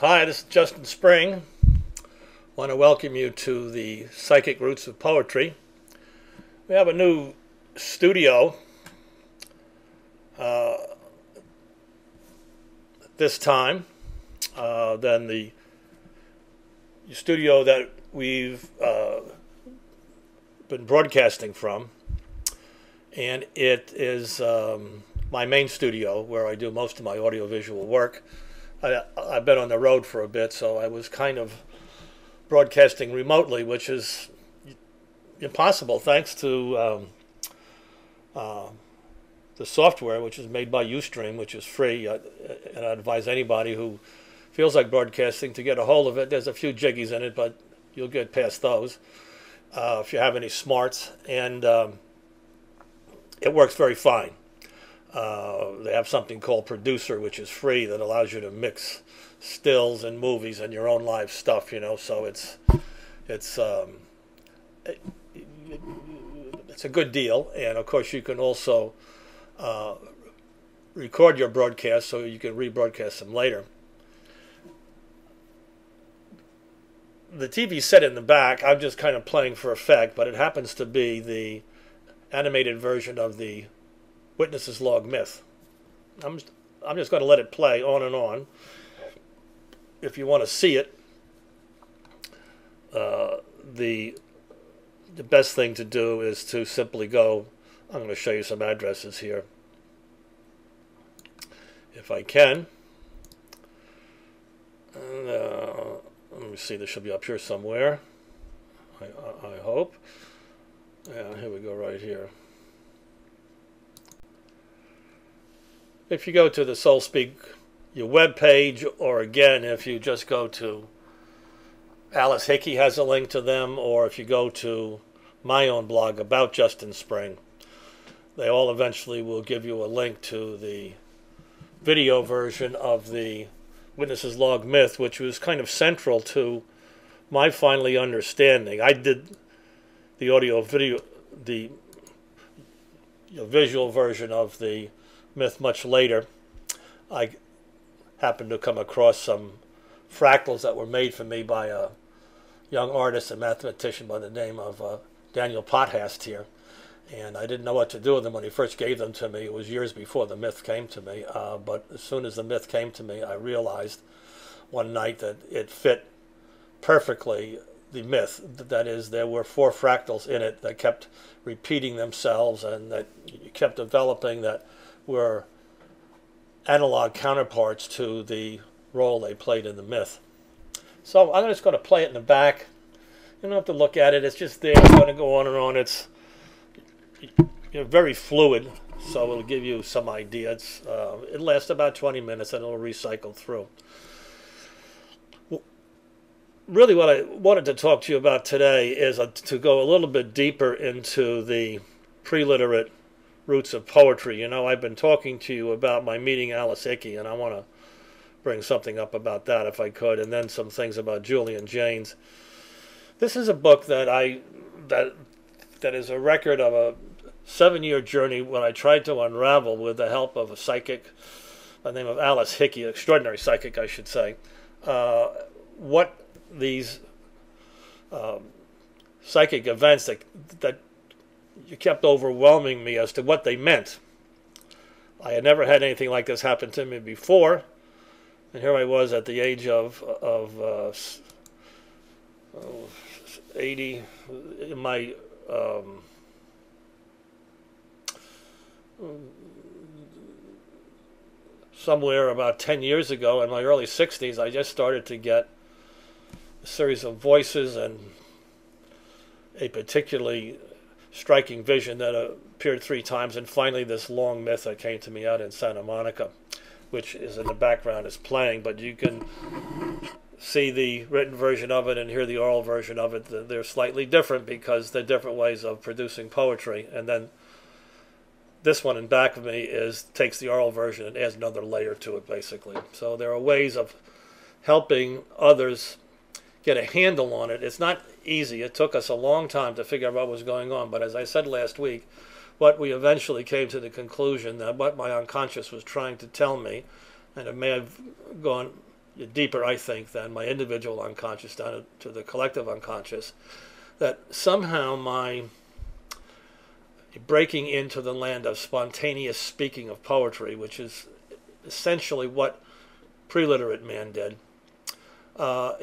Hi, this is Justin Spring. I want to welcome you to the Psychic Roots of Poetry. We have a new studio this time than the studio that we've been broadcasting from. And it is my main studio where I do most of my audiovisual work. I've been on the road for a bit, so I was kind of broadcasting remotely, which is impossible thanks to the software, which is made by Ustream, which is free. And I advise anybody who feels like broadcasting to get a hold of it. There's a few jiggies in it, but you'll get past those if you have any smarts. And it works very fine. They have something called Producer, which is free, that allows you to mix stills and movies and your own live stuff, you know. So it's a good deal. And of course you can also record your broadcasts so you can rebroadcast them later. The TV set in the back, I'm just kind of playing for effect, but it happens to be the animated version of the Witness's Log myth. I'm just going to let it play on and on. If you want to see it, the best thing to do is to simply go. I'm going to show you some addresses here, if I can. And, let me see. This should be up here somewhere. I hope. Yeah, here we go, right here. If you go to the Soul Speak, your web page, or again, if you just go to Alice Hickey has a link to them, or if you go to my own blog about Justin Spring, they all eventually will give you a link to the video version of the Witness's Log myth, which was kind of central to my finally understanding. I did the the visual version of the myth much later. I happened to come across some fractals that were made for me by a young artist and mathematician by the name of Daniel Pothast here, and I didn't know what to do with them when he first gave them to me. It was years before the myth came to me, but as soon as the myth came to me, I realized one night that it fit perfectly the myth. That is, there were 4 fractals in it that kept repeating themselves and that kept developing, that were analog counterparts to the role they played in the myth. So I'm just going to play it in the back. You don't have to look at it. It's just there. It's going to go on and on. It's very fluid, so it'll give you some idea. It lasts about 20 minutes and it'll recycle through. Really what I wanted to talk to you about today is to go a little bit deeper into the pre-literate roots of poetry. You know, I've been talking to you about my meeting Alice Hickey, and I want to bring something up about that if I could, and then some things about Julian Jaynes. This is a book that that is a record of a 7-year journey when I tried to unravel, with the help of a psychic by the name of Alice Hickey, an extraordinary psychic, I should say, what these psychic events that you kept overwhelming me as to what they meant. I had never had anything like this happen to me before, and here I was at the age of 80, in my somewhere about 10 years ago, in my early 60s, I just started to get a series of voices and a particularly striking vision that appeared 3 times, and finally this long myth that came to me out in Santa Monica, which is in the background, is playing, but you can see the written version of it and hear the oral version of it. They're slightly different because they're different ways of producing poetry, and then this one in back of me takes the oral version and adds another layer to it, basically. So there are ways of helping others get a handle on it. It's not easy. It took us a long time to figure out what was going on, but as I said last week, what we eventually came to the conclusion that what my unconscious was trying to tell me, and it may have gone deeper, I think, than my individual unconscious down to the collective unconscious, that somehow my breaking into the land of spontaneous speaking of poetry, which is essentially what Preliterate Man did, that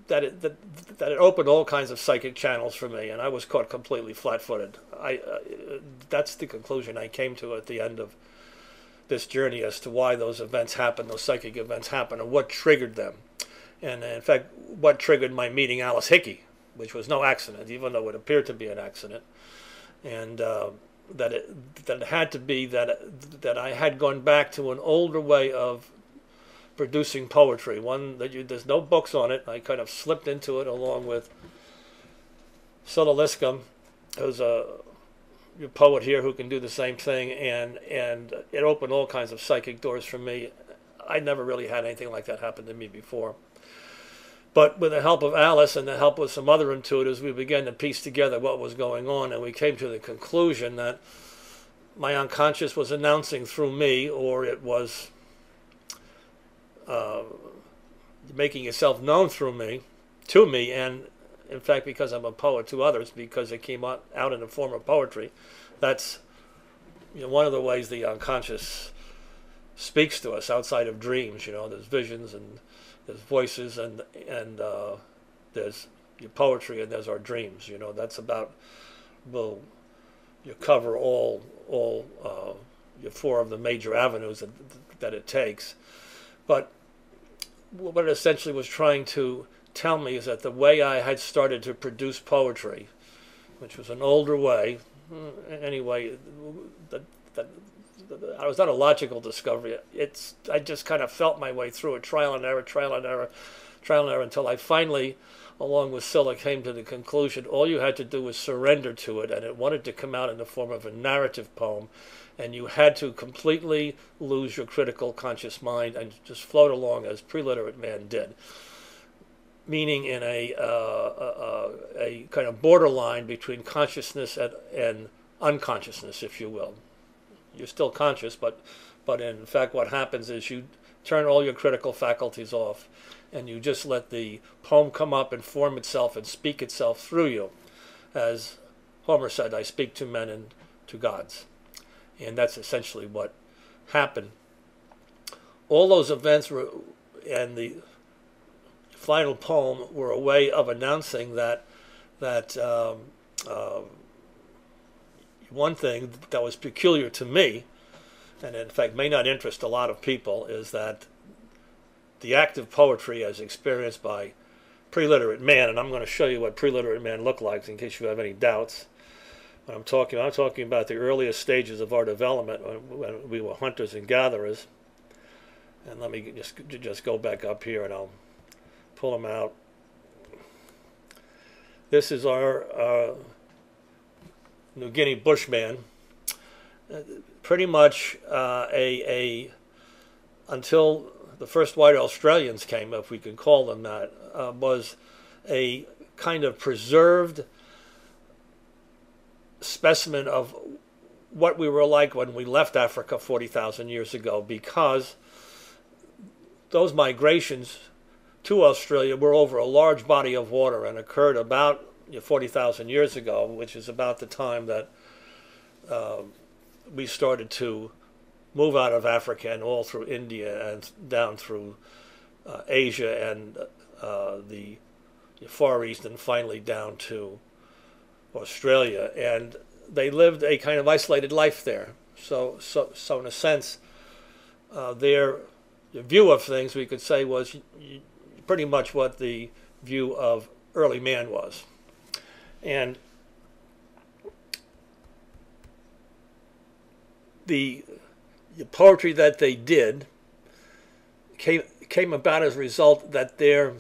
it opened all kinds of psychic channels for me, and I was caught completely flat-footed. That's the conclusion I came to at the end of this journey as to why those events happened, those psychic events happened, and what triggered them. And in fact, what triggered my meeting Alice Hickey, which was no accident, even though it appeared to be an accident. And that it had to be that I had gone back to an older way of producing poetry, one that there's no books on it. I kind of slipped into it along with Scylla Liscombe, who's a poet here who can do the same thing, and it opened all kinds of psychic doors for me. I'd never really had anything like that happen to me before. But with the help of Alice and the help of some other intuitives, we began to piece together what was going on, and we came to the conclusion that my unconscious was announcing through me, or it was making itself known through me, to me, and in fact, because I'm a poet, to others, because it came out in the form of poetry. That's one of the ways the unconscious speaks to us outside of dreams. There's visions and there's voices and there's your poetry and there's our dreams. That's about, well, you cover all your four of the major avenues that it takes. But what it essentially was trying to tell me is that the way I had started to produce poetry, which was an older way, anyway, that I was not a logical discovery. I just kind of felt my way through it, trial and error, until I finally, along with Scylla, came to the conclusion all you had to do was surrender to it, and it wanted to come out in the form of a narrative poem, and you had to completely lose your critical conscious mind and just float along as Preliterate Man did, meaning in a kind of borderline between consciousness and unconsciousness, if you will. You're still conscious, but in fact what happens is you turn all your critical faculties off and you just let the poem come up and form itself and speak itself through you. As Homer said, I speak to men and to gods. And that's essentially what happened. All those events were, and the final poem were a way of announcing that one thing that was peculiar to me, and in fact may not interest a lot of people, is that the act of poetry as experienced by Preliterate Man, and I'm going to show you what Preliterate Man looked like in case you have any doubts. When I'm talking about the earliest stages of our development when we were hunters and gatherers. And let me just go back up here and I'll pull them out. This is our New Guinea Bushman. Pretty much until the first white Australians came, if we can call them that, was a kind of preserved specimen of what we were like when we left Africa 40,000 years ago, because those migrations to Australia were over a large body of water and occurred about 40,000 years ago, which is about the time that we started to move out of Africa and all through India and down through Asia and the Far East and finally down to Australia. And they lived a kind of isolated life there. So in a sense, their view of things, we could say, was pretty much what the view of early man was. And the poetry that they did came about as a result that their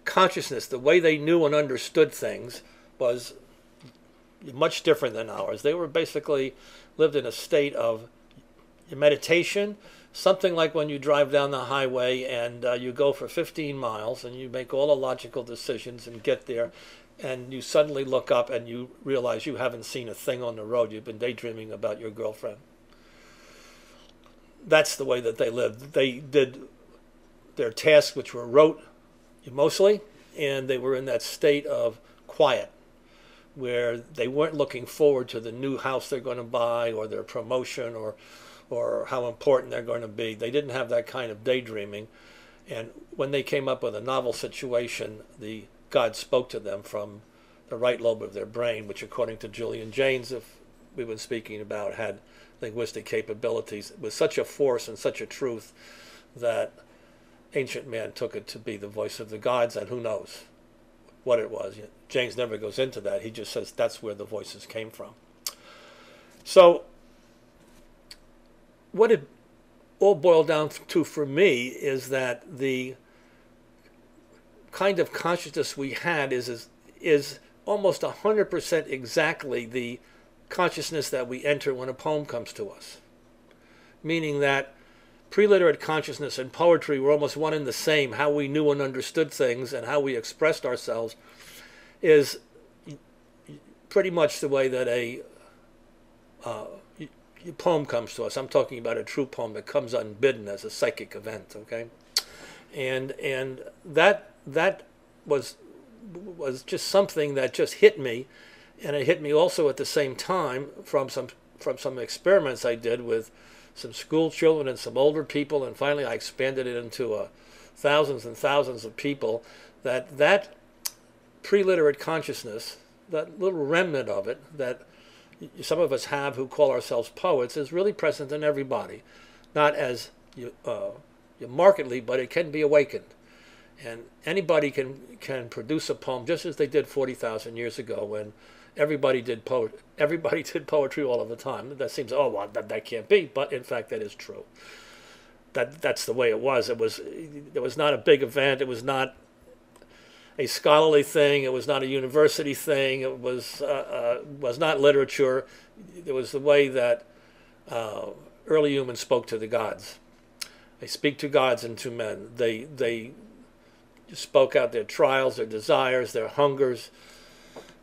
consciousness, the way they knew and understood things, was much different than ours. They were basically lived in a state of meditation, something like when you drive down the highway and you go for 15 miles and you make all the logical decisions and get there, and you suddenly look up and you realize you haven't seen a thing on the road. You've been daydreaming about your girlfriend. That's the way that they lived. They did their tasks, which were rote mostly, and they were in that state of quiet, where they weren't looking forward to the new house they're going to buy or their promotion or how important they're going to be. They didn't have that kind of daydreaming. And when they came up with a novel situation, the God spoke to them from the right lobe of their brain, which according to Julian Jaynes, if we've been speaking about, had linguistic capabilities with such a force and such a truth that ancient man took it to be the voice of the gods, and who knows what it was. James never goes into that. He just says that's where the voices came from. So what it all boiled down to for me is that the kind of consciousness we had is almost 100% exactly the consciousness that we enter when a poem comes to us. Meaning that preliterate consciousness and poetry were almost one and the same. How we knew and understood things and how we expressed ourselves is pretty much the way that a poem comes to us. I'm talking about a true poem that comes unbidden as a psychic event, okay? And that was just something that just hit me, and it hit me also at the same time from some experiments I did with some school children and some older people, and finally I expanded it into thousands and thousands of people. That preliterate consciousness, that little remnant of it that some of us have who call ourselves poets, is really present in everybody, not as markedly, but it can be awakened. And anybody can produce a poem just as they did 40,000 years ago when everybody did poetry all of the time. That seems, oh, well, that can't be, but in fact that is true. That's the way it was. It was not a big event. It was not a scholarly thing. It was not a university thing. It was not literature. It was the way that early humans spoke to the gods. They speak to gods and to men. They spoke out their trials, their desires, their hungers,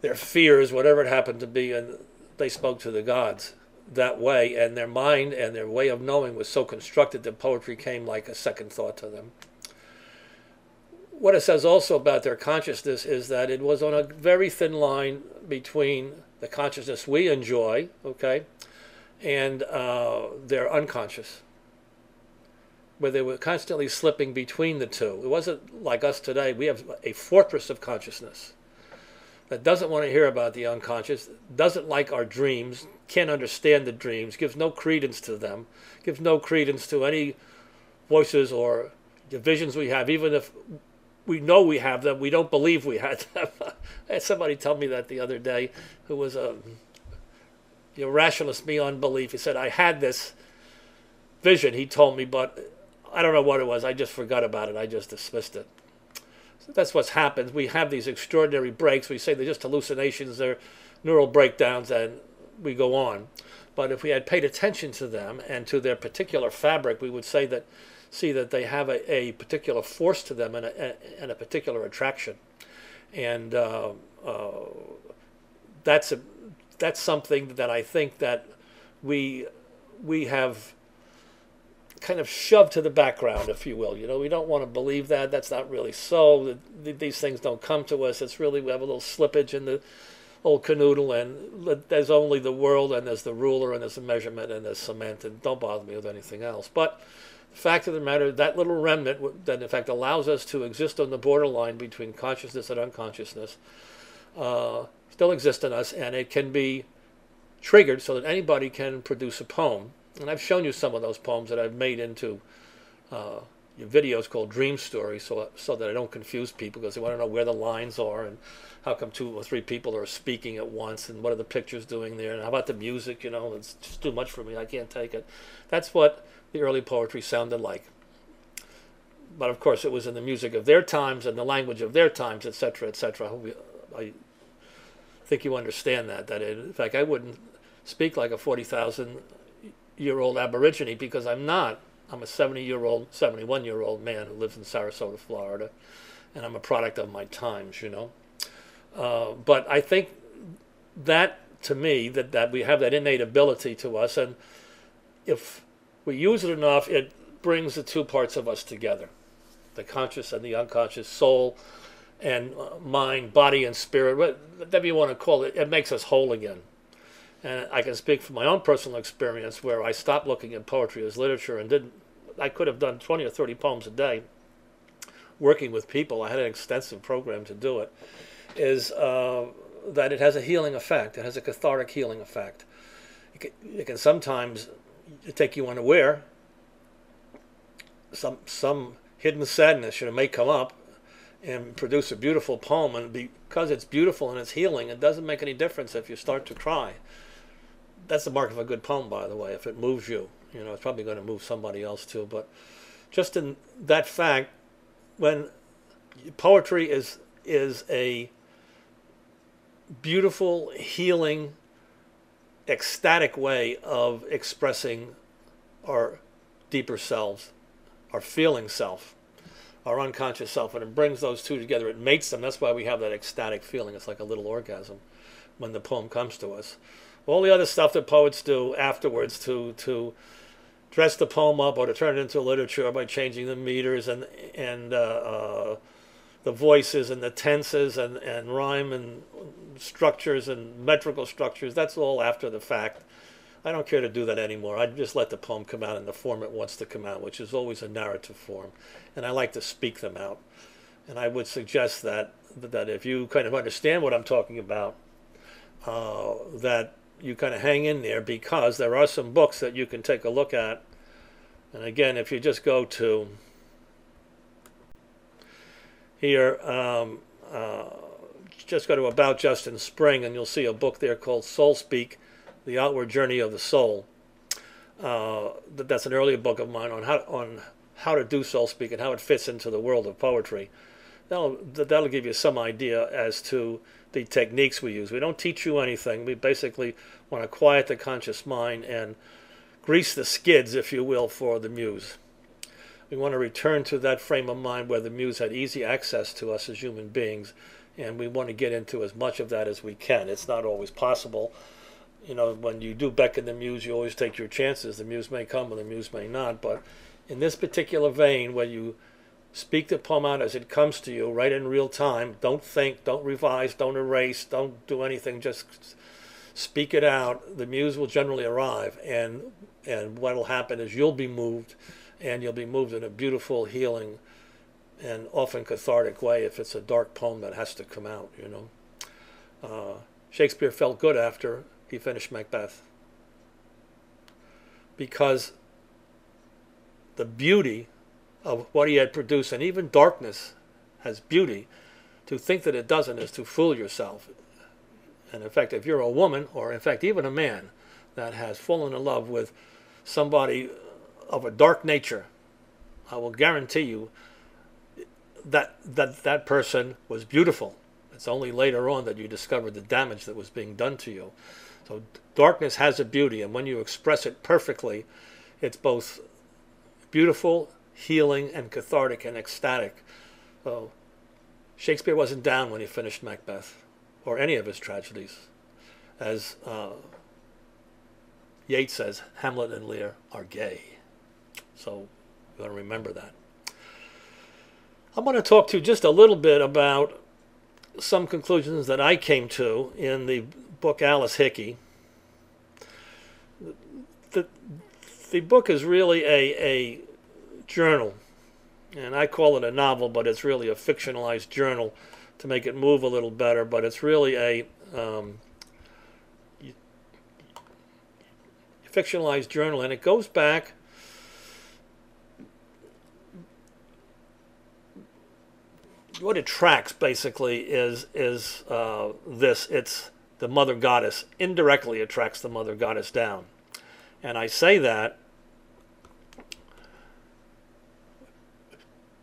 their fears, whatever it happened to be, and they spoke to the gods that way, and their mind and their way of knowing was so constructed that poetry came like a second thought to them. What it says also about their consciousness is that it was on a very thin line between the consciousness we enjoy, okay, and their unconscious, where they were constantly slipping between the two. It wasn't like us today. We have a fortress of consciousness that doesn't want to hear about the unconscious, doesn't like our dreams, can't understand the dreams, gives no credence to them, gives no credence to any voices or the visions we have. Even if we know we have them, we don't believe we had them. I had somebody tell me that the other day who was a rationalist beyond belief. He said, I had this vision, he told me, but I don't know what it was. I just forgot about it. I just dismissed it. So that's what's happened. We have these extraordinary breaks. We say they're just hallucinations, they're neural breakdowns, and we go on. But if we had paid attention to them and to their particular fabric, we would see that they have a particular force to them and a particular attraction. And that's something that I think that we have kind of shoved to the background, if you will. We don't want to believe that. That's not really so. These things don't come to us. It's really, we have a little slippage in the old canoodle, and there's only the world, and there's the ruler, and there's the measurement, and there's cement, and don't bother me with anything else. But the fact of the matter, that little remnant that in fact allows us to exist on the borderline between consciousness and unconsciousness still exists in us, and it can be triggered so that anybody can produce a poem. And I've shown you some of those poems that I've made into videos called Dream Stories, so that I don't confuse people, because they want to know where the lines are and how come 2 or 3 people are speaking at once and what are the pictures doing there and how about the music. It's just too much for me. I can't take it. That's what the early poetry sounded like. But of course it was in the music of their times and the language of their times, etc., etc. I think you understand that in fact I wouldn't speak like a 40,000-year-old Aborigine, because I'm not. I'm a 71-year-old man who lives in Sarasota, Florida, and I'm a product of my times, But I think that, to me, that we have that innate ability to us, and if we use it enough, it brings the two parts of us together. the conscious and the unconscious, soul and mind, body and spirit, whatever you want to call it. It makes us whole again. And I can speak from my own personal experience where I stopped looking at poetry as literature and didn't. I could have done 20 or 30 poems a day working with people. I had an extensive program to do it. Is that it has a healing effect. It has a cathartic healing effect. It can sometimes take you unaware. Some hidden sadness may come up and produce a beautiful poem, and because it's beautiful and it's healing, it doesn't make any difference if you start to cry. That's the mark of a good poem, by the way. If it moves you, it's probably going to move somebody else too. But just in that fact, when poetry is a beautiful, healing, ecstatic way of expressing our deeper selves, our feeling self, our unconscious self, and it brings those two together. It mates them. That's why we have that ecstatic feeling. It's like a little orgasm when the poem comes to us. All the other stuff that poets do afterwards to dress the poem up or to turn it into literature by changing the meters and the voices and the tenses and rhyme and structures and metrical structures, that's all after the fact. I don't care to do that anymore. I just let the poem come out in the form it wants to come out, which is always a narrative form. And I like to speak them out. And I would suggest that if you kind of understand what I'm talking about, that you kind of hang in there, because there are some books that you can take a look at. And again, if you just go to here, just go to About Justin Spring, and you'll see a book there called Soul Speak, The Outward Journey of the Soul. That's an earlier book of mine on how to do soul speak and how it fits into the world of poetry. That'll give you some idea as to the techniques we use. We don't teach you anything. We basically want to quiet the conscious mind and grease the skids, if you will, for the muse. We want to return to that frame of mind where the muse had easy access to us as human beings, and we want to get into as much of that as we can. It's not always possible. When you do beckon the muse, you always take your chances. The muse may come or the muse may not, but in this particular vein, where you speak the poem out as it comes to you, right in real time, don't think, don't revise, don't erase, don't do anything, just speak it out. The muse will generally arrive, and what will happen is you'll be moved, and you'll be moved in a beautiful, healing, and often cathartic way if it's a dark poem that has to come out, Shakespeare felt good after he finished Macbeth, because the beauty of what he had produced, and even darkness has beauty. To think that it doesn't is to fool yourself. And in fact, if you're a woman, or in fact even a man, that has fallen in love with somebody of a dark nature, I will guarantee you that person was beautiful. It's only later on that you discover the damage that was being done to you. So darkness has a beauty, and when you express it perfectly, it's both beautiful, healing, and cathartic and ecstatic. So Shakespeare wasn't down when he finished Macbeth or any of his tragedies. As Yeats says, Hamlet and Lear are gay. So you want to remember that. I want to talk to you just a little bit about some conclusions that I came to in the book Alice Hickey. The book is really a journal, and I call it a novel, but it's really a fictionalized journal to make it move a little better. But it's really a fictionalized journal, and it goes back what it tracks basically is this. It's the mother goddess. Indirectly it tracks the mother goddess down, and I say that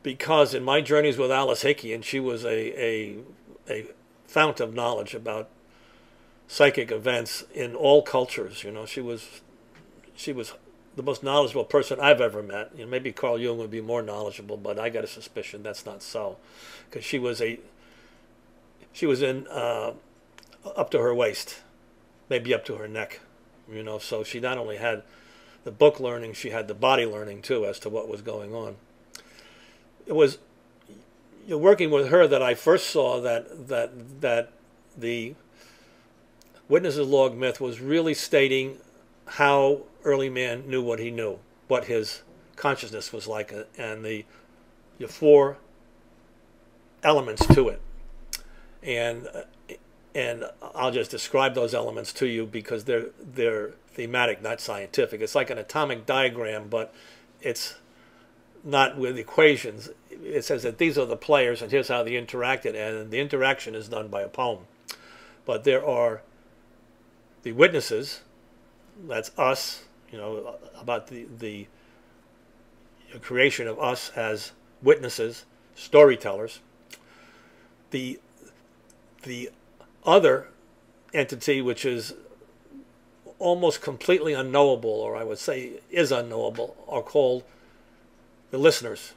because in my journeys with Alice Hickey, and she was a fount of knowledge about psychic events in all cultures. She was the most knowledgeable person I've ever met. Maybe Carl Jung would be more knowledgeable, but I got a suspicion that's not so, because she was in up to her waist, maybe up to her neck. So she not only had the book learning, she had the body learning too as to what was going on. It was working with her that I first saw that the Witness's Log myth was really stating how early man knew what he knew, what his consciousness was like, and the four elements to it. And I'll just describe those elements to you because they're thematic, not scientific. It's like an atomic diagram, but it's not with equations. It says that these are the players and here's how they interacted, and the interaction is done by a poem. But there are the witnesses, that's us, about the creation of us as witnesses, storytellers. The other entity, which is almost completely unknowable, or I would say is unknowable, are called the listeners.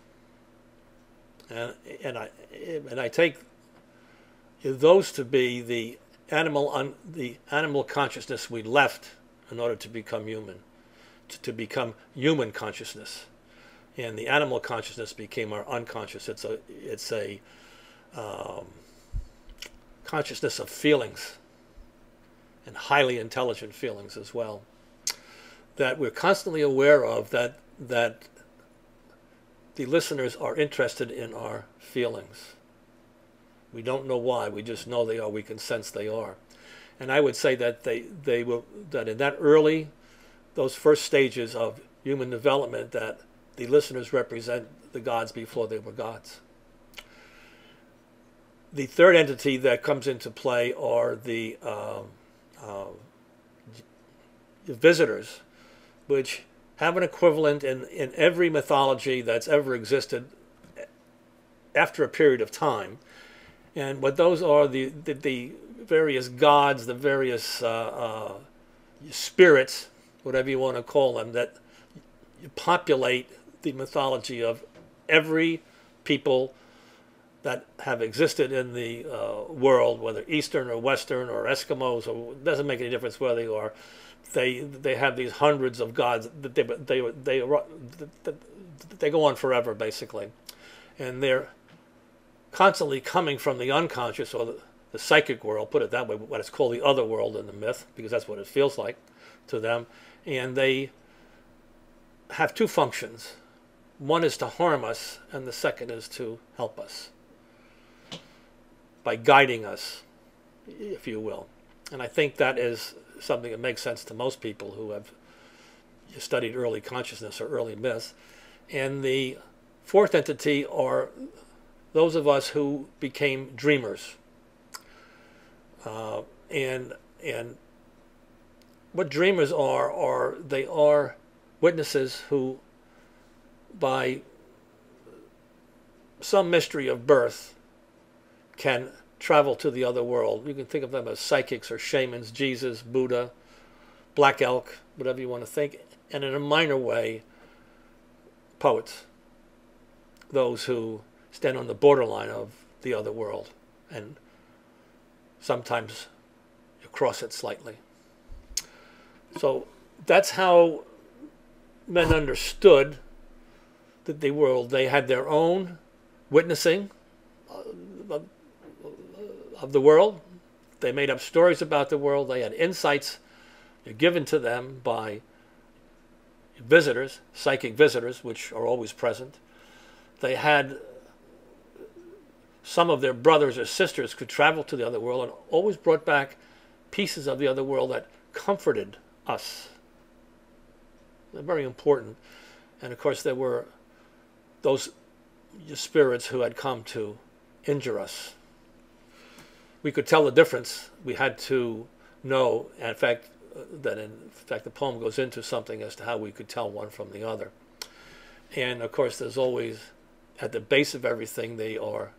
And I take those to be the animal consciousness we left in order to become human, to become human consciousness. And the animal consciousness became our unconscious. It's a consciousness of feelings, and highly intelligent feelings as well, that we're constantly aware of, that the listeners are interested in our feelings. We don't know why, we just know they are, we can sense they are. And I would say that that in that early, those first stages of human development, that the listeners represent the gods before they were gods. The third entity that comes into play are the visitors, which have an equivalent in every mythology that's ever existed after a period of time. And what those are, the various gods, the various spirits, whatever you want to call them, that populate the mythology of every people that have existed in the world, whether Eastern or Western or Eskimos, or it doesn't make any difference where they are. They have these hundreds of gods that they go on forever, basically, and they're constantly coming from the unconscious, or the psychic world, put it that way, what is called the other world in the myth, because that's what it feels like to them. And they have two functions. One is to harm us, and the second is to help us by guiding us, if you will. And I think that is something that makes sense to most people who have studied early consciousness or early myths. And the fourth entity are those of us who became dreamers. And what dreamers are they are witnesses who, by some mystery of birth, can travel to the other world. You can think of them as psychics or shamans, Jesus, Buddha, Black Elk, whatever you want to think. And in a minor way, poets, those who stand on the borderline of the other world, and sometimes you cross it slightly. So that's how men understood the world. They had their own witnessing of the world. They made up stories about the world. They had insights given to them by visitors, psychic visitors, which are always present. They had some of their brothers or sisters could travel to the other world and always brought back pieces of the other world that comforted us. They're very important. And of course there were those spirits who had come to injure us. We could tell the difference. We had to know, and in fact, the poem goes into something as to how we could tell one from the other. And of course, there's always, at the base of everything, they are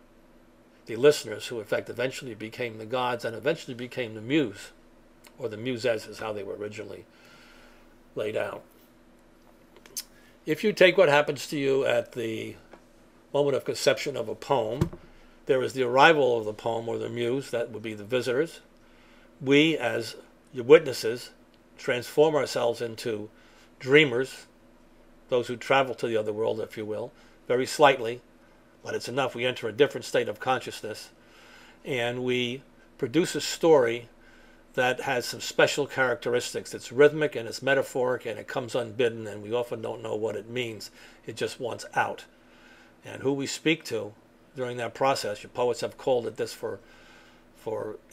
the listeners who, in fact, eventually became the gods and eventually became the muse, or the muses is how they were originally laid out. If you take what happens to you at the moment of conception of a poem, there is the arrival of the poem or the muse, that would be the visitors. We, as your witnesses, transform ourselves into dreamers, those who travel to the other world, if you will, very slightly, but it's enough. We enter a different state of consciousness, and we produce a story that has some special characteristics. It's rhythmic and it's metaphoric and it comes unbidden, and we often don't know what it means. It just wants out. And who we speak to during that process, your poets have called it this for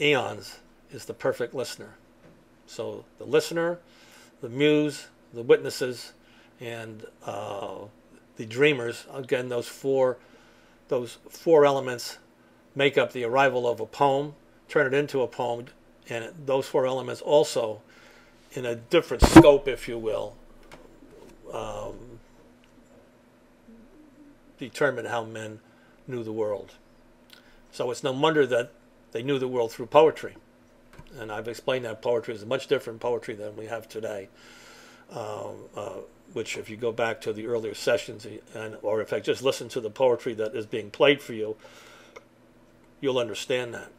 eons, is the perfect listener. So the listener, the muse, the witnesses, and the dreamers, again, those four elements make up the arrival of a poem, turn it into a poem, and those four elements also, in a different scope, if you will, determine how men knew the world. So it's no wonder that they knew the world through poetry. And I've explained that poetry is a much different poetry than we have today, which if you go back to the earlier sessions, or in fact just listen to the poetry that is being played for you, you'll understand that.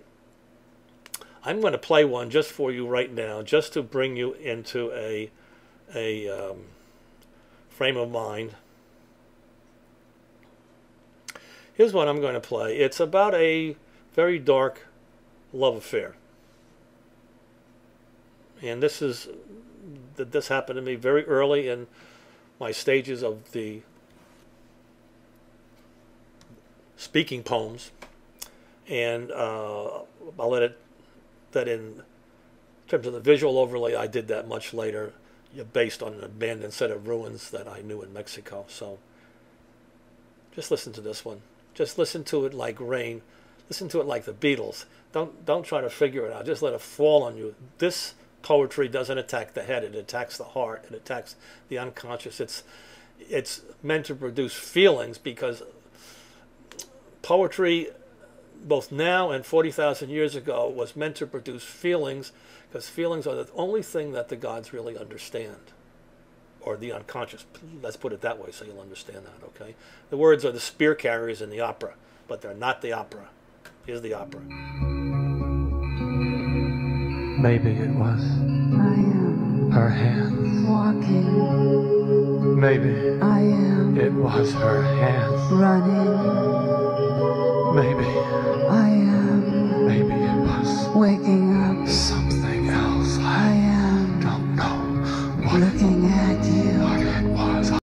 I'm going to play one just for you right now, just to bring you into a frame of mind. Here's what I'm going to play. It's about a very dark love affair. And this happened to me very early in my stages of the speaking poems. And I'll let it, that in terms of the visual overlay, I did that much later, based on an abandoned set of ruins that I knew in Mexico. So just listen to this one. Just listen to it like rain. Listen to it like the Beatles. Don't try to figure it out. Just let it fall on you. This poetry doesn't attack the head. It attacks the heart. It attacks the unconscious. It's meant to produce feelings, because poetry, both now and 40,000 years ago, was meant to produce feelings, because feelings are the only thing that the gods really understand, or the unconscious. Let's put it that way so you'll understand that, okay? The words are the spear carriers in the opera, but they're not the opera. Here's the opera. Maybe it was I am her hands. walking. Maybe I am it was her hands. running. Maybe I am it was waking